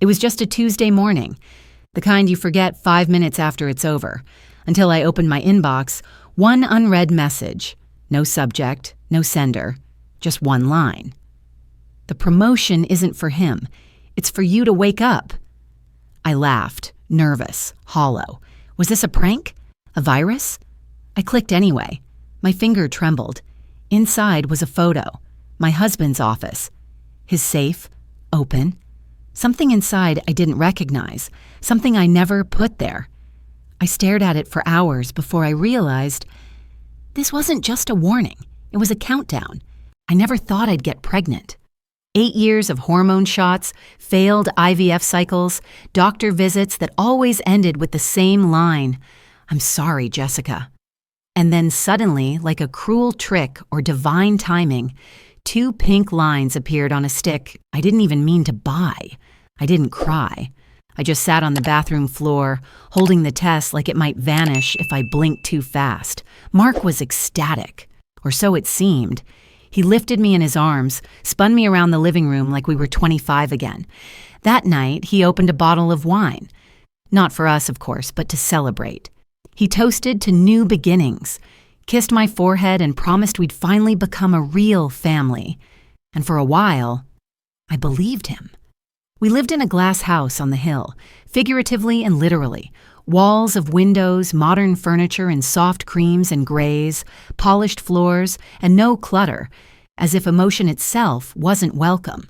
It was just a Tuesday morning, the kind you forget 5 minutes after it's over, until I opened my inbox, one unread message. No subject, no sender, just one line. The promotion isn't for him. It's for you to wake up. I laughed, nervous, hollow. Was this a prank? A virus? I clicked anyway. My finger trembled. Inside was a photo. My husband's office. His safe, open. Something inside I didn't recognize. Something I never put there. I stared at it for hours before I realized this wasn't just a warning. It was a countdown. I never thought I'd get pregnant. 8 years of hormone shots, failed IVF cycles, doctor visits that always ended with the same line, "I'm sorry, Jessica." And then suddenly, like a cruel trick or divine timing, 2 pink lines appeared on a stick I didn't even mean to buy. I didn't cry. I just sat on the bathroom floor, holding the test like it might vanish if I blinked too fast. Mark was ecstatic, or so it seemed. He lifted me in his arms, spun me around the living room like we were 25 again. That night, he opened a bottle of wine. Not for us, of course, but to celebrate. He toasted to new beginnings, kissed my forehead and promised we'd finally become a real family. And for a while, I believed him. We lived in a glass house on the hill, figuratively and literally. Walls of windows, modern furniture in soft creams and grays, polished floors, and no clutter, as if emotion itself wasn't welcome.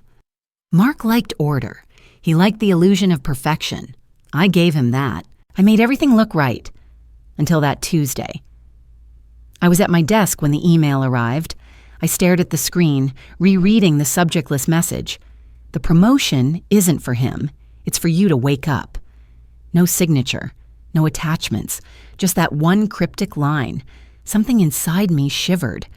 Mark liked order. He liked the illusion of perfection. I gave him that. I made everything look right. Until that Tuesday. I was at my desk when the email arrived. I stared at the screen, rereading the subjectless message. The promotion isn't for him. It's for you to wake up. No signature. No attachments, just that one cryptic line. Something inside me shivered.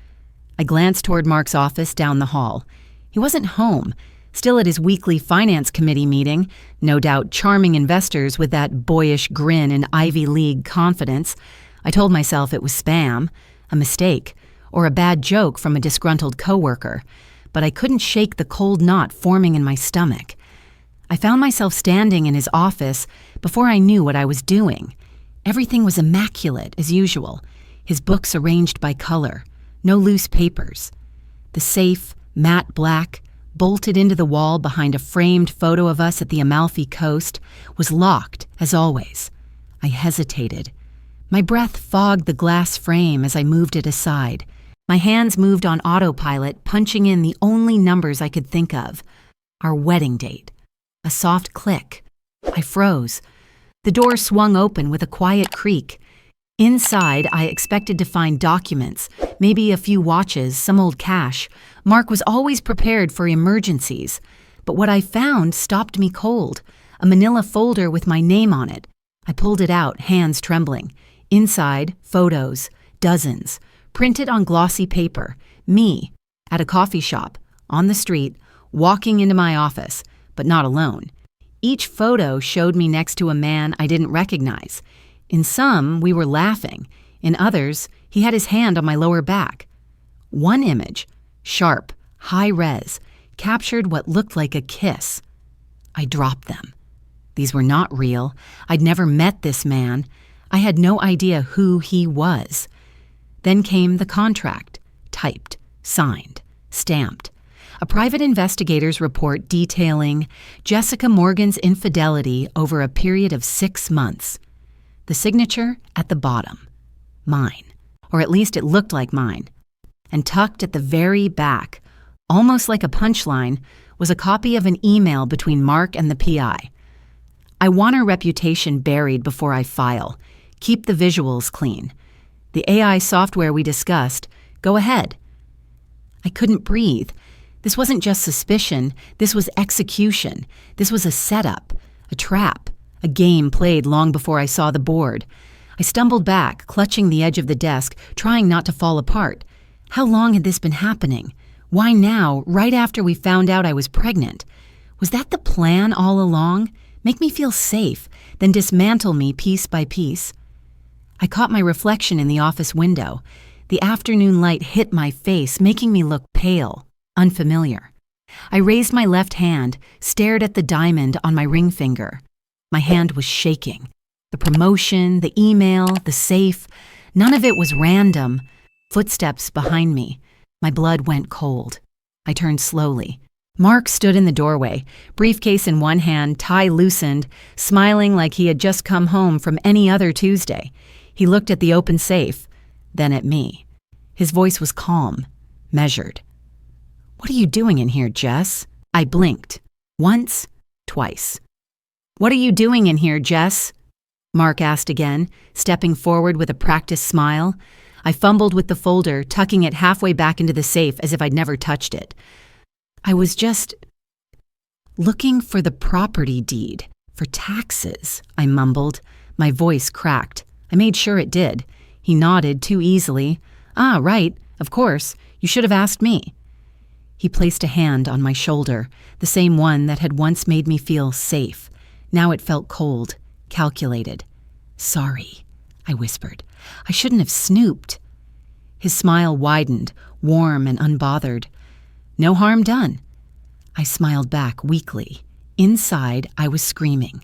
I glanced toward Mark's office down the hall. He wasn't home, still at his weekly finance committee meeting, no doubt charming investors with that boyish grin and Ivy League confidence. I told myself it was spam, a mistake, or a bad joke from a disgruntled coworker, but I couldn't shake the cold knot forming in my stomach. I found myself standing in his office before I knew what I was doing. Everything was immaculate, as usual. His books arranged by color. No loose papers. The safe, matte black, bolted into the wall behind a framed photo of us at the Amalfi Coast, was locked, as always. I hesitated. My breath fogged the glass frame as I moved it aside. My hands moved on autopilot, punching in the only numbers I could think of. Our wedding date. A soft click. I froze. The door swung open with a quiet creak. Inside, I expected to find documents, maybe a few watches, some old cash. Mark was always prepared for emergencies. But what I found stopped me cold. A manila folder with my name on it. I pulled it out, hands trembling. Inside, photos, dozens, printed on glossy paper. Me, at a coffee shop, on the street, walking into my office. But not alone. Each photo showed me next to a man I didn't recognize. In some, we were laughing. In others, he had his hand on my lower back. One image, sharp, high-res, captured what looked like a kiss. I dropped them. These were not real. I'd never met this man. I had no idea who he was. Then came the contract, typed, signed, stamped. A private investigator's report detailing Jessica Morgan's infidelity over a period of 6 months. The signature at the bottom. Mine. Or at least it looked like mine. And tucked at the very back, almost like a punchline, was a copy of an email between Mark and the PI. I want her reputation buried before I file. Keep the visuals clean. The AI software we discussed, go ahead. I couldn't breathe. This wasn't just suspicion, this was execution. This was a setup, a trap, a game played long before I saw the board. I stumbled back, clutching the edge of the desk, trying not to fall apart. How long had this been happening? Why now, right after we found out I was pregnant? Was that the plan all along? Make me feel safe, then dismantle me piece by piece? I caught my reflection in the office window. The afternoon light hit my face, making me look pale. Unfamiliar. I raised my left hand, stared at the diamond on my ring finger. My hand was shaking. The promotion, the email, the safe, none of it was random. Footsteps behind me. My blood went cold. I turned slowly. Mark stood in the doorway, briefcase in one hand, tie loosened, smiling like he had just come home from any other Tuesday. He looked at the open safe, then at me. His voice was calm, measured. "What are you doing in here, Jess?" I blinked. Once, twice. "What are you doing in here, Jess?" Mark asked again, stepping forward with a practiced smile. I fumbled with the folder, tucking it halfway back into the safe as if I'd never touched it. "I was just looking for the property deed, for taxes," I mumbled. My voice cracked. I made sure it did. He nodded too easily. "Ah, right, of course. You should have asked me." He placed a hand on my shoulder, the same one that had once made me feel safe. Now it felt cold, calculated. "Sorry," I whispered. "I shouldn't have snooped." His smile widened, warm and unbothered. "No harm done." I smiled back weakly. Inside, I was screaming.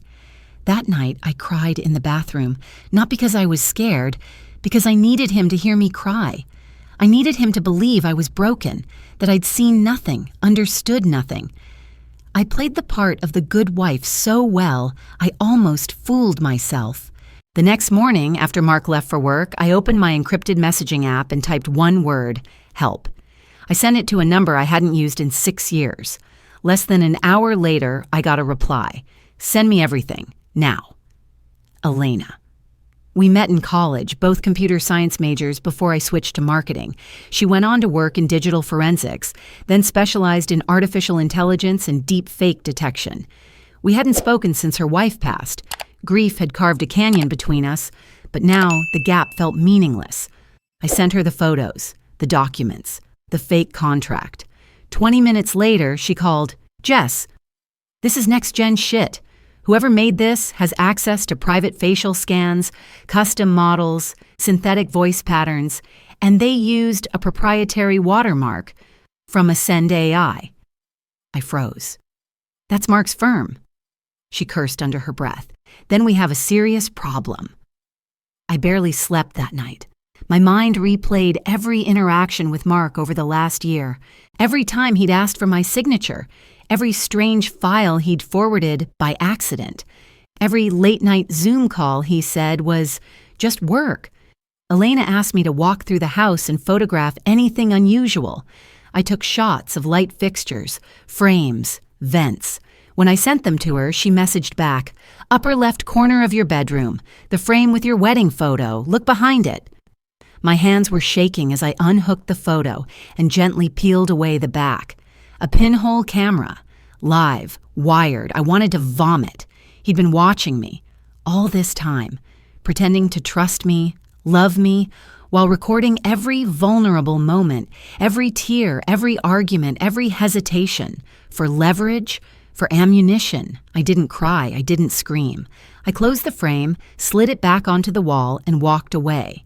That night, I cried in the bathroom, not because I was scared, because I needed him to hear me cry. I needed him to believe I was broken, that I'd seen nothing, understood nothing. I played the part of the good wife so well, I almost fooled myself. The next morning, after Mark left for work, I opened my encrypted messaging app and typed one word, help. I sent it to a number I hadn't used in 6 years. Less than an hour later, I got a reply. "Send me everything, now." Elena. We met in college, both computer science majors, before I switched to marketing. She went on to work in digital forensics, then specialized in artificial intelligence and deep fake detection. We hadn't spoken since her wife passed. Grief had carved a canyon between us, but now the gap felt meaningless. I sent her the photos, the documents, the fake contract. 20 minutes later, she called, "Jess, this is next-gen shit. Whoever made this has access to private facial scans, custom models, synthetic voice patterns, and they used a proprietary watermark from Ascend AI." I froze. "That's Mark's firm." She cursed under her breath. "Then we have a serious problem." I barely slept that night. My mind replayed every interaction with Mark over the last year, every time he'd asked for my signature, every strange file he'd forwarded by accident, every late-night Zoom call he said was just work. Elena asked me to walk through the house and photograph anything unusual. I took shots of light fixtures, frames, vents. When I sent them to her, she messaged back, "Upper left corner of your bedroom, the frame with your wedding photo, look behind it." My hands were shaking as I unhooked the photo and gently peeled away the back. A pinhole camera, live, wired. I wanted to vomit. He'd been watching me all this time, pretending to trust me, love me, while recording every vulnerable moment, every tear, every argument, every hesitation, for leverage, for ammunition. I didn't cry, I didn't scream. I closed the frame, slid it back onto the wall, and walked away.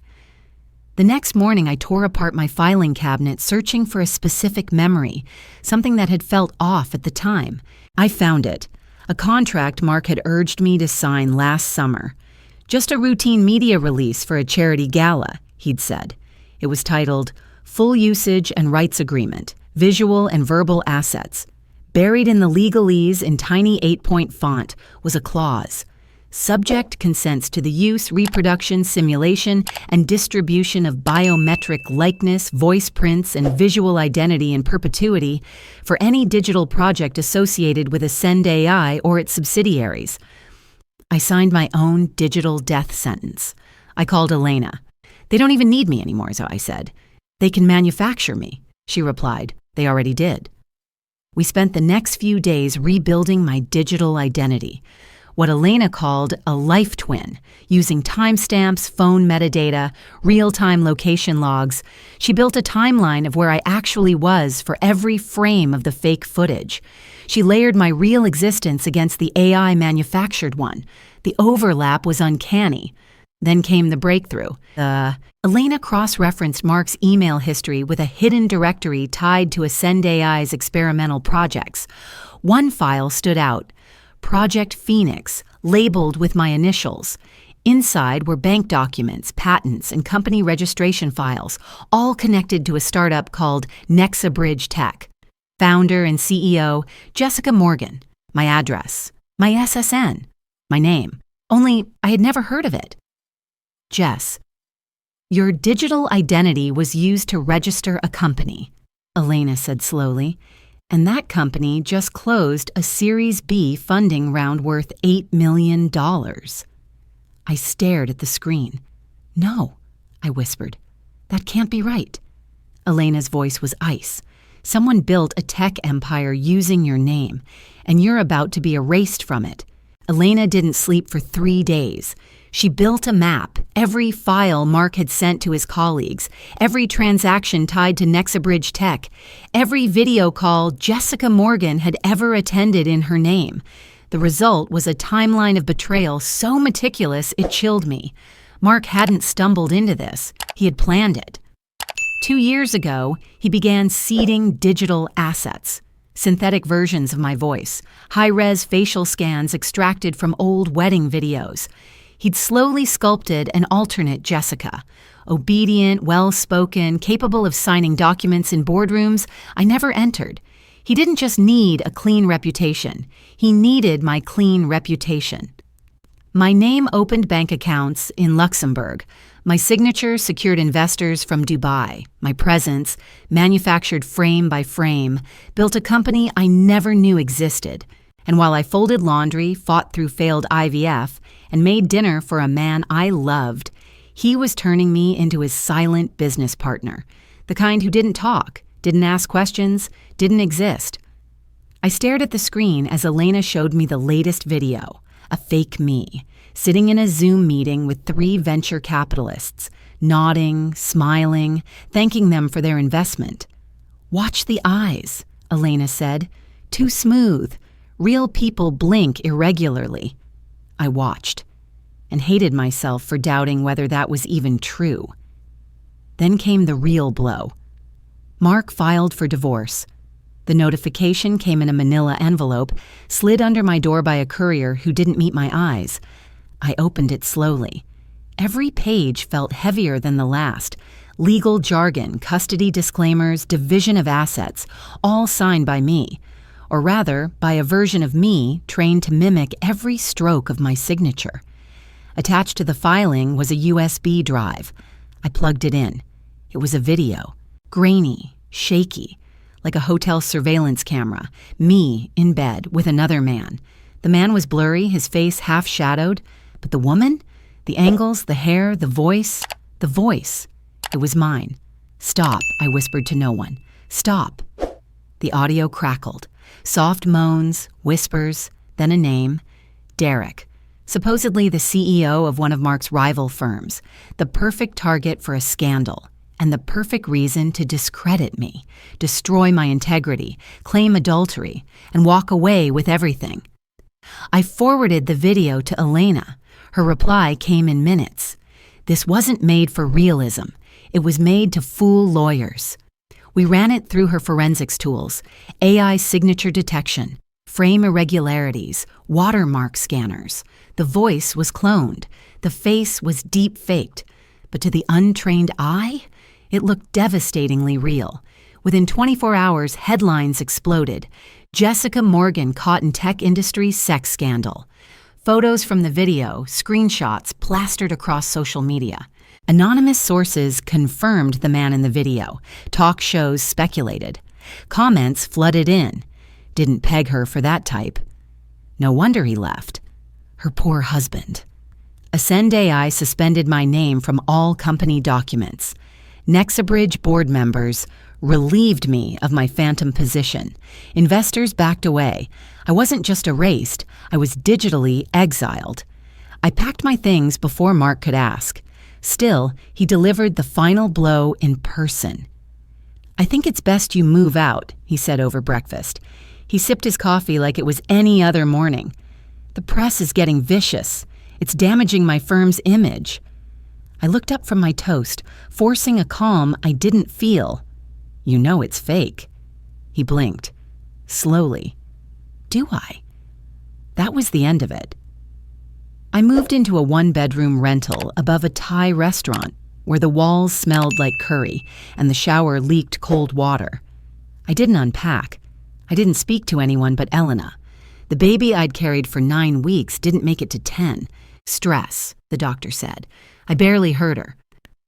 The next morning, I tore apart my filing cabinet, searching for a specific memory, something that had felt off at the time. I found it, a contract Mark had urged me to sign last summer. Just a routine media release for a charity gala, he'd said. It was titled, "Full Usage and Rights Agreement, Visual and Verbal Assets." Buried in the legalese in tiny 8-point font was a clause. Subject consents to the use, reproduction, simulation, and distribution of biometric likeness, voice prints, and visual identity in perpetuity for any digital project associated with Ascend AI or its subsidiaries. I signed my own digital death sentence. I called Elena. "They don't even need me anymore," so I said. "They can manufacture me," she replied. "They already did." We spent the next few days rebuilding my digital identity, what Elena called a life twin, using timestamps, phone metadata, real-time location logs. She built a timeline of where I actually was for every frame of the fake footage. She layered my real existence against the AI-manufactured one. The overlap was uncanny. Then came the breakthrough. Elena cross-referenced Mark's email history with a hidden directory tied to Ascend AI's experimental projects. One file stood out, Project Phoenix, labeled with my initials. Inside were bank documents, patents, and company registration files, all connected to a startup called Nexabridge Tech. Founder and CEO, Jessica Morgan. My address, my SSN, my name. Only I had never heard of it. Jess, your digital identity was used to register a company, Elena said slowly, and that company just closed a Series B funding round worth $8 million. I stared at the screen. No, I whispered. That can't be right. Elena's voice was ice. Someone built a tech empire using your name, and you're about to be erased from it. Elena didn't sleep for 3 days. She built a map, every file Mark had sent to his colleagues, every transaction tied to Nexabridge Tech, every video call Jessica Morgan had ever attended in her name. The result was a timeline of betrayal so meticulous it chilled me. Mark hadn't stumbled into this. He had planned it. 2 years ago, he began seeding digital assets. Synthetic versions of my voice, high-res facial scans extracted from old wedding videos. He'd slowly sculpted an alternate Jessica, obedient, well-spoken, capable of signing documents in boardrooms I never entered. He didn't just need a clean reputation. He needed my clean reputation. My name opened bank accounts in Luxembourg. My signature secured investors from Dubai. My presence, manufactured frame by frame, built a company I never knew existed. And while I folded laundry, fought through failed IVF, and made dinner for a man I loved, he was turning me into his silent business partner, the kind who didn't talk, didn't ask questions, didn't exist. I stared at the screen as Elena showed me the latest video, a fake me, sitting in a Zoom meeting with 3 venture capitalists, nodding, smiling, thanking them for their investment. "Watch the eyes," Elena said. "Too smooth. Real people blink irregularly." I watched, and hated myself for doubting whether that was even true. Then came the real blow. Mark filed for divorce. The notification came in a manila envelope, slid under my door by a courier who didn't meet my eyes. I opened it slowly. Every page felt heavier than the last. Legal jargon, custody disclaimers, division of assets, all signed by me. Or rather, by a version of me trained to mimic every stroke of my signature. Attached to the filing was a USB drive. I plugged it in. It was a video, grainy, shaky, like a hotel surveillance camera, me in bed with another man. The man was blurry, his face half-shadowed, but the woman? The angles, the hair, the voice. It was mine. "Stop," I whispered to no one. "Stop." The audio crackled. Soft moans, whispers, then a name. Derek, supposedly the CEO of one of Mark's rival firms, the perfect target for a scandal, and the perfect reason to discredit me, destroy my integrity, claim adultery, and walk away with everything. I forwarded the video to Elena. Her reply came in minutes. This wasn't made for realism. It was made to fool lawyers. We ran it through her forensics tools, AI signature detection, frame irregularities, watermark scanners. The voice was cloned. The face was deep-faked. But to the untrained eye, it looked devastatingly real. Within 24 hours, headlines exploded. Jessica Morgan caught in tech industry sex scandal. Photos from the video, screenshots plastered across social media. Anonymous sources confirmed the man in the video. Talk shows speculated. Comments flooded in. Didn't peg her for that type. No wonder he left. Her poor husband. Ascend AI suspended my name from all company documents. Nexabridge board members relieved me of my phantom position. Investors backed away. I wasn't just erased, I was digitally exiled. I packed my things before Mark could ask. Still, he delivered the final blow in person. "I think it's best you move out," he said over breakfast. He sipped his coffee like it was any other morning. "The press is getting vicious. It's damaging my firm's image." I looked up from my toast, forcing a calm I didn't feel. "You know it's fake." He blinked. Slowly. "Do I?" That was the end of it. I moved into a one-bedroom rental above a Thai restaurant where the walls smelled like curry and the shower leaked cold water. I didn't unpack. I didn't speak to anyone but Elena. The baby I'd carried for 9 weeks didn't make it to 10. Stress, the doctor said. I barely heard her.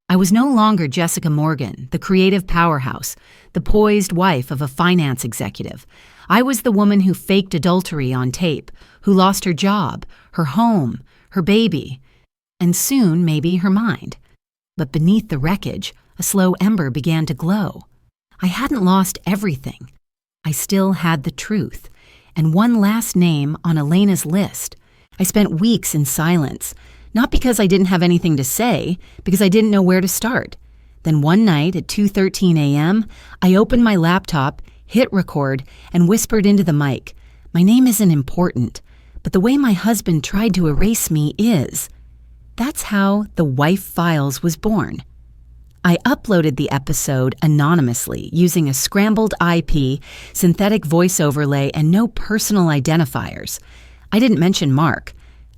I was no longer Jessica Morgan, the creative powerhouse, the poised wife of a finance executive. I was the woman who faked adultery on tape, who lost her job, her home, her baby, and soon maybe her mind. But beneath the wreckage, a slow ember began to glow. I hadn't lost everything. I still had the truth, and one last name on Elena's list. I spent weeks in silence, not because I didn't have anything to say, because I didn't know where to start. Then one night at 2:13 a.m., I opened my laptop, hit record, and whispered into the mic, "My name isn't important, but the way my husband tried to erase me is." That's how The Wife Files was born. I uploaded the episode anonymously using a scrambled IP, synthetic voice overlay, and no personal identifiers. I didn't mention Mark.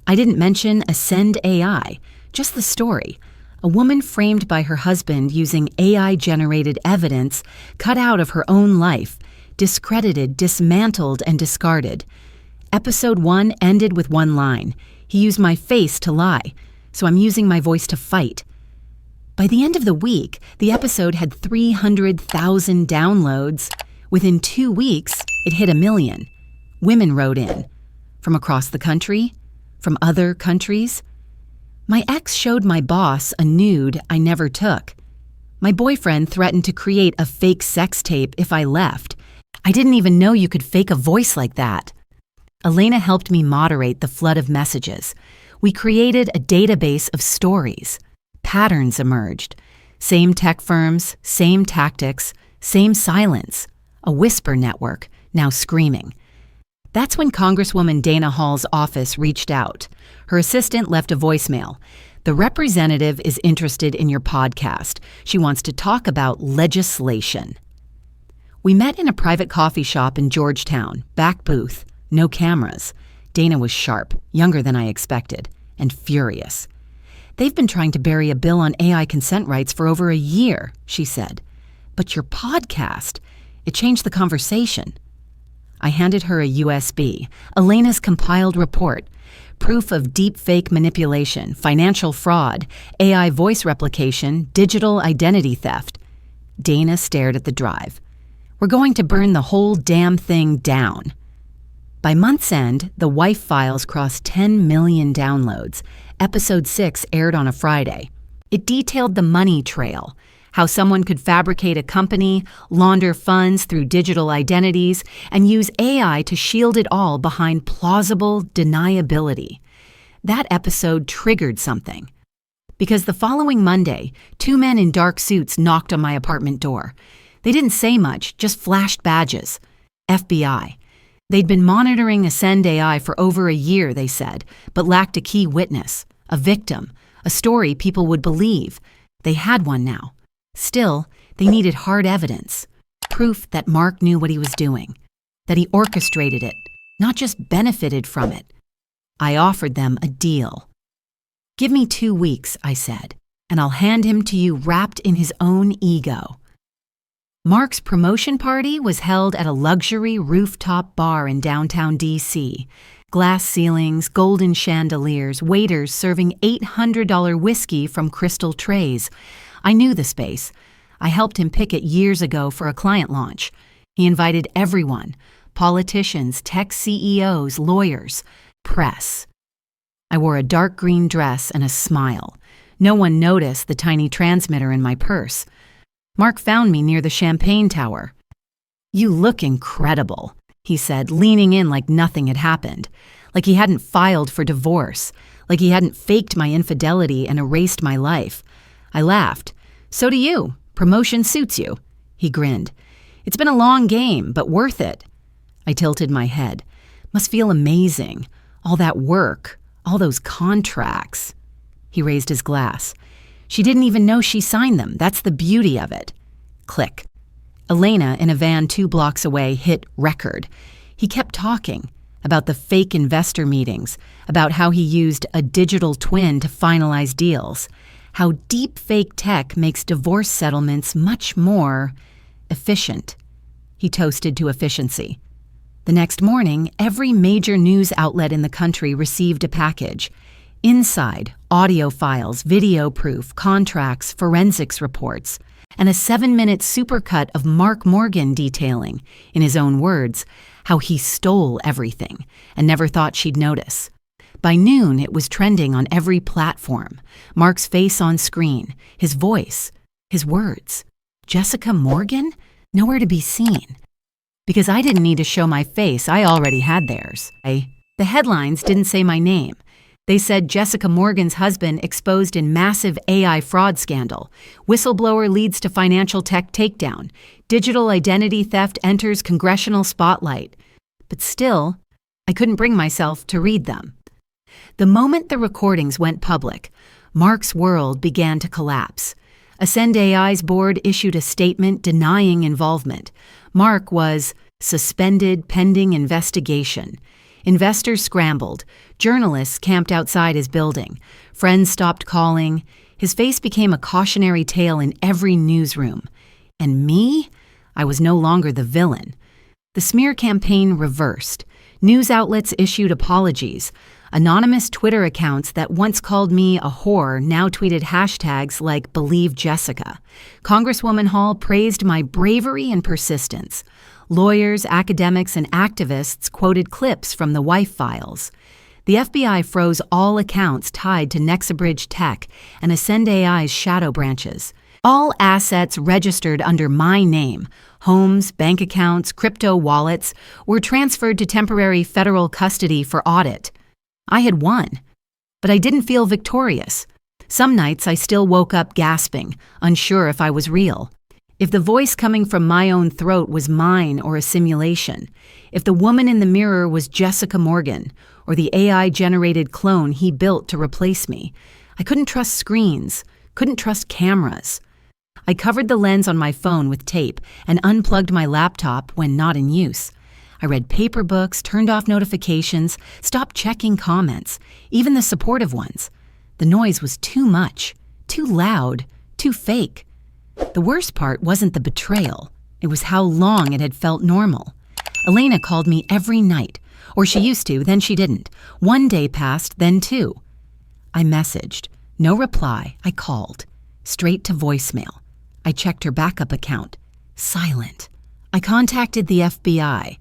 I didn't mention Ascend AI, just the story. A woman framed by her husband using AI-generated evidence cut out of her own life, discredited, dismantled, and discarded. Episode 1 ended with one line. He used my face to lie, so I'm using my voice to fight. By the end of the week, the episode had 300,000 downloads. Within 2 weeks, it hit 1 million. Women wrote in. From across the country, from other countries. My ex showed my boss a nude I never took. My boyfriend threatened to create a fake sex tape if I left. I didn't even know you could fake a voice like that. Elena helped me moderate the flood of messages. We created a database of stories. Patterns emerged. Same tech firms, same tactics, same silence. A whisper network, now screaming. That's when Congresswoman Dana Hall's office reached out. Her assistant left a voicemail. "The representative is interested in your podcast. She wants to talk about legislation." We met in a private coffee shop in Georgetown, back booth, no cameras. Dana was sharp, younger than I expected, and furious. "They've been trying to bury a bill on AI consent rights for over a year," she said. "But your podcast, it changed the conversation." I handed her a USB, Elena's compiled report, proof of deepfake manipulation, financial fraud, AI voice replication, digital identity theft. Dana stared at the drive. "We're going to burn the whole damn thing down." By month's end, The Wife Files crossed 10 million downloads. Episode 6 aired on a Friday. It detailed the money trail, how someone could fabricate a company, launder funds through digital identities, and use AI to shield it all behind plausible deniability. That episode triggered something. Because the following Monday, 2 men in dark suits knocked on my apartment door. They didn't say much, just flashed badges. FBI. They'd been monitoring Ascend AI for over a year, they said, but lacked a key witness, a victim, a story people would believe. They had one now. Still, they needed hard evidence, proof that Mark knew what he was doing, that he orchestrated it, not just benefited from it. I offered them a deal. "Give me 2 weeks," I said, "and I'll hand him to you wrapped in his own ego." Mark's promotion party was held at a luxury rooftop bar in downtown D.C. Glass ceilings, golden chandeliers, waiters serving $800 whiskey from crystal trays. I knew the space. I helped him pick it years ago for a client launch. He invited everyone, politicians, tech CEOs, lawyers, press. I wore a dark green dress and a smile. No one noticed the tiny transmitter in my purse. Mark found me near the champagne tower. "You look incredible," he said, leaning in like nothing had happened, like he hadn't filed for divorce, like he hadn't faked my infidelity and erased my life. I laughed. "So do you. Promotion suits you." He grinned. "It's been a long game, but worth it." I tilted my head. "Must feel amazing. All that work, all those contracts." He raised his glass. She didn't even know she signed them. That's the beauty of it. Click. Elena, in a van 2 blocks away, hit record. He kept talking about the fake investor meetings, about how he used a digital twin to finalize deals, how deep fake tech makes divorce settlements much more efficient. He toasted to efficiency. The next morning, every major news outlet in the country received a package. Inside, audio files, video proof, contracts, forensics reports, and a 7-minute supercut of Mark Morgan detailing, in his own words, how he stole everything and never thought she'd notice. By noon, it was trending on every platform. Mark's face on screen, his voice, his words. Jessica Morgan? Nowhere to be seen. Because I didn't need to show my face, I already had theirs. The headlines didn't say my name. They said Jessica Morgan's husband exposed in massive AI fraud scandal. Whistleblower leads to financial tech takedown. Digital identity theft enters congressional spotlight. But still, I couldn't bring myself to read them. The moment the recordings went public, Mark's world began to collapse. Ascend AI's board issued a statement denying involvement. Mark was suspended pending investigation. Investors scrambled. Journalists camped outside his building. Friends stopped calling. His face became a cautionary tale in every newsroom. And me? I was no longer the villain. The smear campaign reversed. News outlets issued apologies. Anonymous Twitter accounts that once called me a whore now tweeted hashtags like Believe Jessica. Congresswoman Hall praised my bravery and persistence. Lawyers, academics, and activists quoted clips from the wife files. The FBI froze all accounts tied to Nexabridge Tech and Ascend AI's shadow branches. All assets registered under my name, homes, bank accounts, crypto wallets, were transferred to temporary federal custody for audit. I had won, but I didn't feel victorious. Some nights I still woke up gasping, unsure if I was real. If the voice coming from my own throat was mine or a simulation, if the woman in the mirror was Jessica Morgan or the AI-generated clone he built to replace me, I couldn't trust screens, couldn't trust cameras. I covered the lens on my phone with tape and unplugged my laptop when not in use. I read paper books, turned off notifications, stopped checking comments, even the supportive ones. The noise was too much, too loud, too fake. The worst part wasn't the betrayal. It was how long it had felt normal. Elena called me every night, or she used to, then she didn't. 1 day passed, then 2. I messaged. No reply. I called. Straight to voicemail. I checked her backup account. Silent. I contacted the FBI.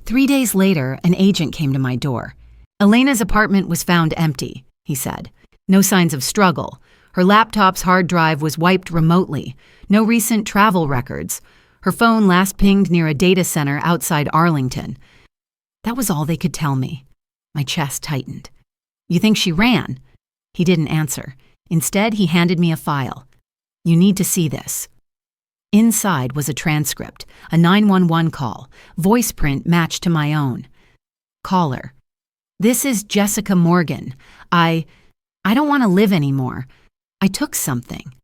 3 days later, an agent came to my door. Elena's apartment was found empty, he said. No signs of struggle. Her laptop's hard drive was wiped remotely. No recent travel records. Her phone last pinged near a data center outside Arlington. That was all they could tell me. My chest tightened. You think she ran? He didn't answer. Instead, he handed me a file. You need to see this. Inside was a transcript, a 911 call, voice print matched to my own. Caller. This is Jessica Morgan. I don't want to live anymore. I took something.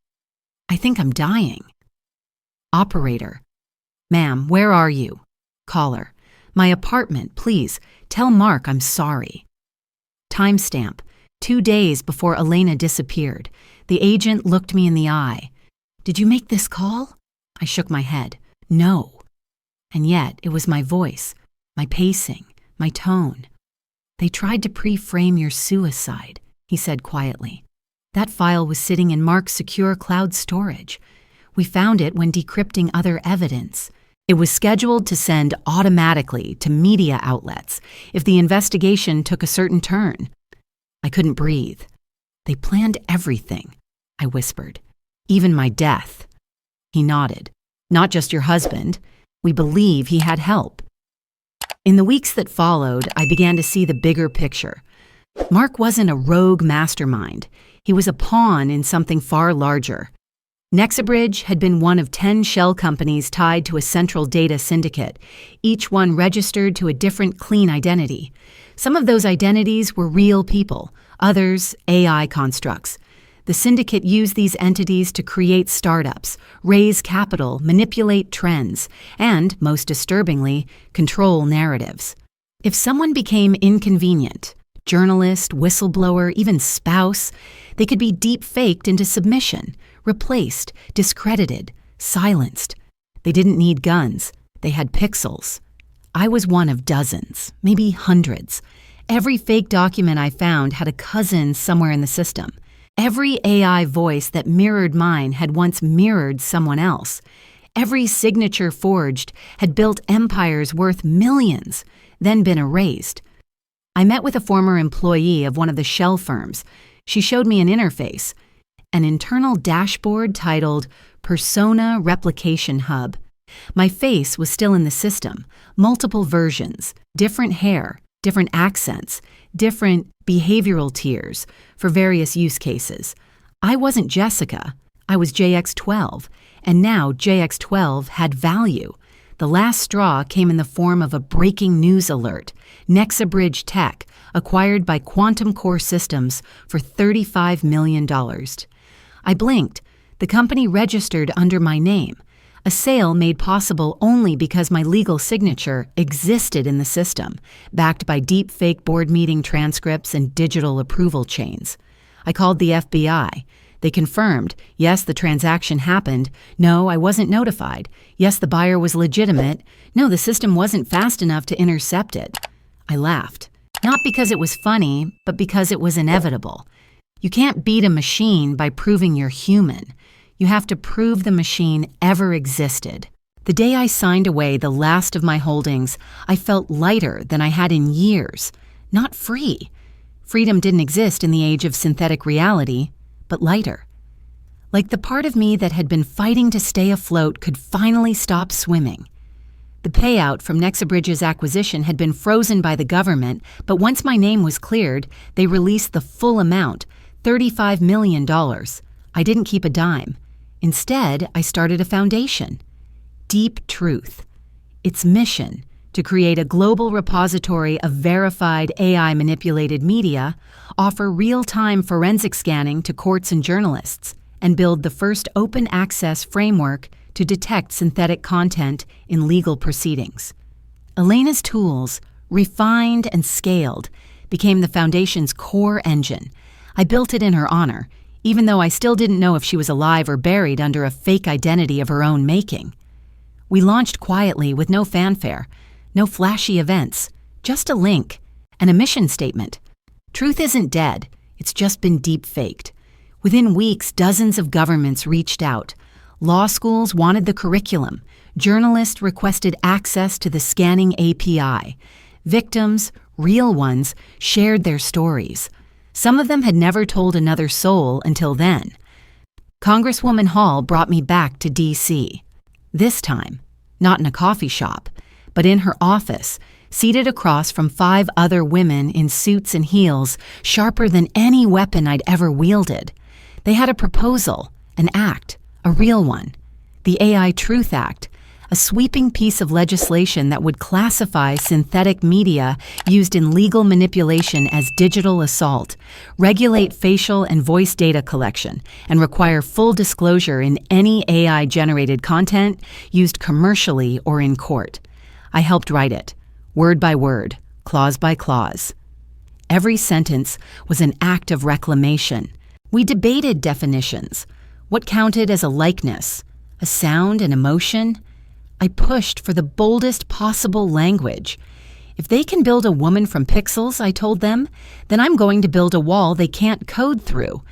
I think I'm dying. Operator. Ma'am, where are you? Caller. My apartment, please. Tell Mark I'm sorry. Timestamp. 2 days before Elena disappeared. The agent looked me in the eye. Did you make this call? I shook my head. No. And yet it was my voice, my pacing, my tone. They tried to pre-frame your suicide, he said quietly. That file was sitting in Mark's secure cloud storage. We found it when decrypting other evidence. It was scheduled to send automatically to media outlets if the investigation took a certain turn. I couldn't breathe. They planned everything, I whispered. Even my death. He nodded. Not just your husband. We believe he had help. In the weeks that followed, I began to see the bigger picture. Mark wasn't a rogue mastermind. He was a pawn in something far larger. Nexabridge had been one of 10 shell companies tied to a central data syndicate, each one registered to a different clean identity. Some of those identities were real people, others AI constructs. The syndicate used these entities to create startups, raise capital, manipulate trends, and, most disturbingly, control narratives. If someone became inconvenient, journalist, whistleblower, even spouse, they could be deep-faked into submission, replaced, discredited, silenced. They didn't need guns. They had pixels. I was one of dozens, maybe hundreds. Every fake document I found had a cousin somewhere in the system. Every AI voice that mirrored mine had once mirrored someone else. Every signature forged had built empires worth millions, then been erased. I met with a former employee of one of the shell firms. She showed me an interface, an internal dashboard titled Persona Replication Hub. My face was still in the system, multiple versions, different hair, different accents, different behavioral tiers for various use cases. I wasn't Jessica, I was JX12, and now JX12 had value. The last straw came in the form of a breaking news alert, Nexabridge Tech, acquired by Quantum Core Systems for $35 million. I blinked. The company registered under my name, a sale made possible only because my legal signature existed in the system, backed by deep fake board meeting transcripts and digital approval chains. I called the FBI. They confirmed, yes, the transaction happened. No, I wasn't notified. Yes, the buyer was legitimate. No, the system wasn't fast enough to intercept it. I laughed. Not because it was funny, but because it was inevitable. You can't beat a machine by proving you're human. You have to prove the machine ever existed. The day I signed away the last of my holdings, I felt lighter than I had in years. Not free. Freedom didn't exist in the age of synthetic reality, but lighter. Like the part of me that had been fighting to stay afloat could finally stop swimming. The payout from Nexabridge's acquisition had been frozen by the government, but once my name was cleared, they released the full amount, $35 million. I didn't keep a dime. Instead, I started a foundation, Deep Truth. Its mission, to create a global repository of verified AI-manipulated media, offer real-time forensic scanning to courts and journalists, and build the first open-access framework to detect synthetic content in legal proceedings. Elena's tools, refined and scaled, became the foundation's core engine. I built it in her honor, even though I still didn't know if she was alive or buried under a fake identity of her own making. We launched quietly with no fanfare, no flashy events, just a link and a mission statement. Truth isn't dead, it's just been deep-faked. Within weeks, dozens of governments reached out. Law schools wanted the curriculum. Journalists requested access to the scanning API. Victims, real ones, shared their stories. Some of them had never told another soul until then. Congresswoman Hall brought me back to D.C. This time, not in a coffee shop, but in her office, seated across from 5 other women in suits and heels, sharper than any weapon I'd ever wielded. They had a proposal, an act, a real one, the AI Truth Act, a sweeping piece of legislation that would classify synthetic media used in legal manipulation as digital assault, regulate facial and voice data collection, and require full disclosure in any AI-generated content used commercially or in court. I helped write it, word by word, clause by clause. Every sentence was an act of reclamation. We debated definitions. What counted as a likeness, a sound, an emotion? I pushed for the boldest possible language. If they can build a woman from pixels, I told them, then I'm going to build a wall they can't code through.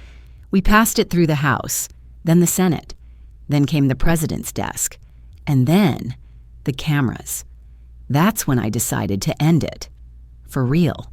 We passed it through the House, then the Senate, then came the president's desk, and then the cameras. That's when I decided to end it. For real.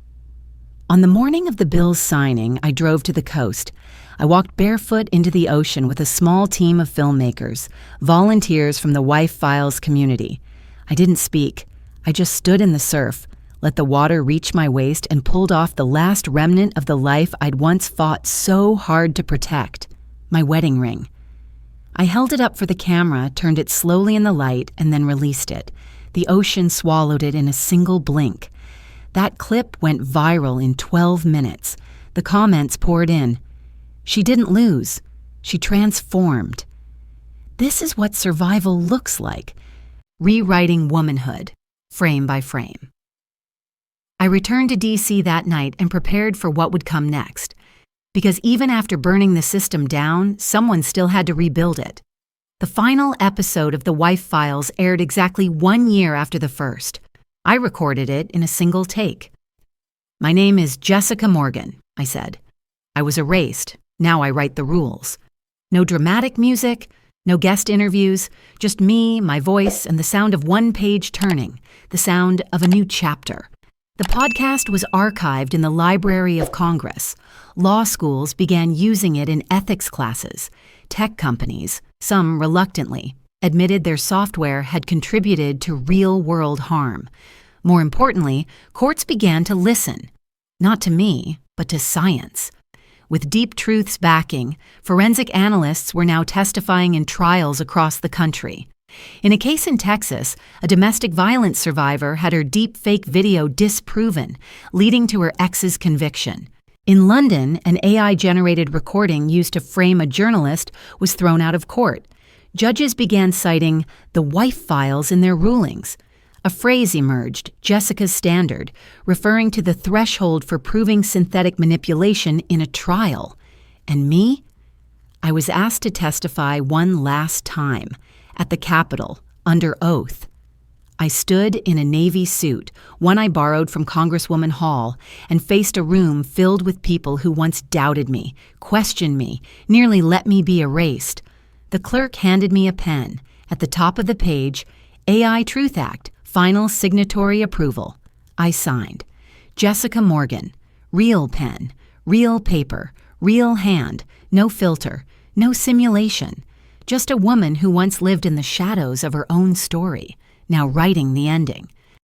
On the morning of the bill's signing, I drove to the coast. I walked barefoot into the ocean with a small team of filmmakers, volunteers from the Wife Files community. I didn't speak. I just stood in the surf, let the water reach my waist, and pulled off the last remnant of the life I'd once fought so hard to protect, my wedding ring. I held it up for the camera, turned it slowly in the light, and then released it. The ocean swallowed it in a single blink. That clip went viral in 12 minutes. The comments poured in. She didn't lose. She transformed. This is what survival looks like. Rewriting womanhood, frame by frame. I returned to D.C. that night and prepared for what would come next. Because even after burning the system down, someone still had to rebuild it. The final episode of The Wife Files aired exactly 1 year after the first. I recorded it in a single take. "My name is Jessica Morgan," I said. "I was erased. Now I write the rules. No dramatic music, no guest interviews, just me, my voice, and the sound of one page turning, the sound of a new chapter." The podcast was archived in the Library of Congress. Law schools began using it in ethics classes. Tech companies, some reluctantly, admitted their software had contributed to real-world harm. More importantly, courts began to listen. Not to me, but to science. With Deep Truth's backing, forensic analysts were now testifying in trials across the country. In a case in Texas, a domestic violence survivor had her deep-fake video disproven, leading to her ex's conviction. In London, an AI-generated recording used to frame a journalist was thrown out of court. Judges began citing the wife files in their rulings. A phrase emerged, Jessica's standard, referring to the threshold for proving synthetic manipulation in a trial. And me? I was asked to testify one last time, at the Capitol, under oath. I stood in a Navy suit, one I borrowed from Congresswoman Hall, and faced a room filled with people who once doubted me, questioned me, nearly let me be erased. The clerk handed me a pen. At the top of the page, AI Truth Act, final signatory approval. I signed. Jessica Morgan. Real pen, real paper, real hand, no filter, no simulation. Just a woman who once lived in the shadows of her own story, now writing the ending.